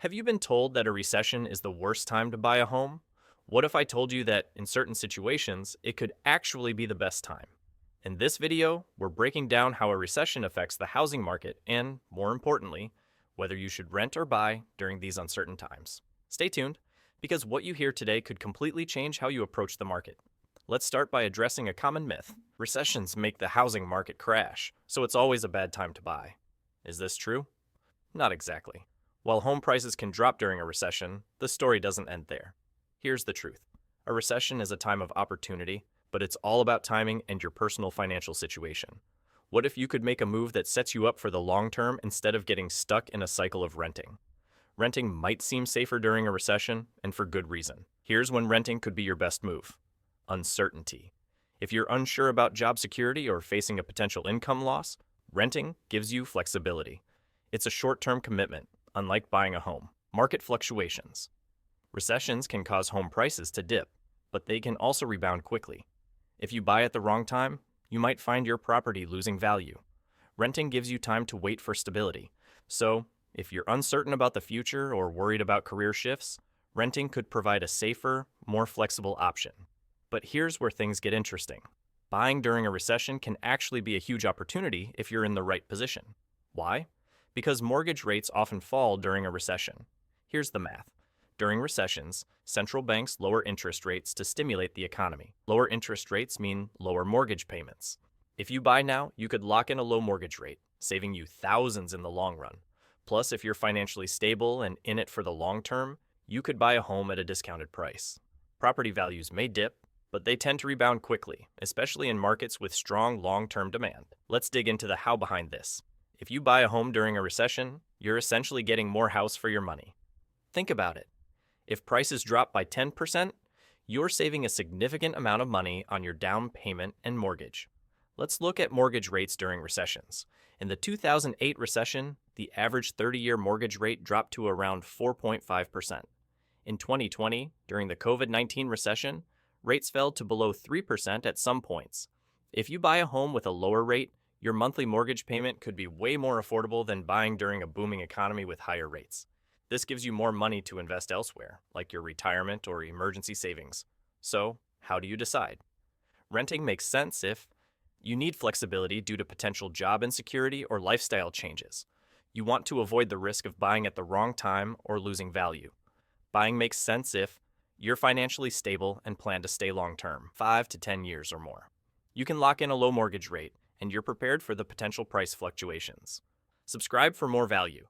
Have you been told that a recession is the worst time to buy a home? What if I told you that in certain situations, it could actually be the best time? In this video, we're breaking down how a recession affects the housing market and, more importantly, whether you should rent or buy during these uncertain times. Stay tuned, because what you hear today could completely change how you approach the market. Let's start by addressing a common myth. Recessions make the housing market crash, so it's always a bad time to buy. Is this true? Not exactly. While home prices can drop during a recession, the story doesn't end there. Here's the truth. A recession is a time of opportunity, but it's all about timing and your personal financial situation. What if you could make a move that sets you up for the long term instead of getting stuck in a cycle of renting? Renting might seem safer during a recession, and for good reason. Here's when renting could be your best move. Uncertainty. If you're unsure about job security or facing a potential income loss, renting gives you flexibility. It's a short-term commitment, unlike buying a home. Market fluctuations. Recessions can cause home prices to dip, but they can also rebound quickly. If you buy at the wrong time, you might find your property losing value. Renting gives you time to wait for stability. So, if you're uncertain about the future or worried about career shifts, renting could provide a safer, more flexible option. But here's where things get interesting. Buying during a recession can actually be a huge opportunity if you're in the right position. Why? Because mortgage rates often fall during a recession. Here's the math. During recessions, central banks lower interest rates to stimulate the economy. Lower interest rates mean lower mortgage payments. If you buy now, you could lock in a low mortgage rate, saving you thousands in the long run. Plus, if you're financially stable and in it for the long term, you could buy a home at a discounted price. Property values may dip, but they tend to rebound quickly, especially in markets with strong long-term demand. Let's dig into the how behind this. If you buy a home during a recession, you're essentially getting more house for your money. Think about it. If prices drop by 10%, you're saving a significant amount of money on your down payment and mortgage. Let's look at mortgage rates during recessions. In the 2008 recession, the average 30-year mortgage rate dropped to around 4.5%. In 2020, during the COVID-19 recession, rates fell to below 3% at some points. If you buy a home with a lower rate, your monthly mortgage payment could be way more affordable than buying during a booming economy with higher rates. This gives you more money to invest elsewhere, like your retirement or emergency savings. So, how do you decide? Renting makes sense if you need flexibility due to potential job insecurity or lifestyle changes. You want to avoid the risk of buying at the wrong time or losing value. Buying makes sense if you're financially stable and plan to stay long-term, 5 to 10 years or more. You can lock in a low mortgage rate, and you're prepared for the potential price fluctuations. Subscribe for more value.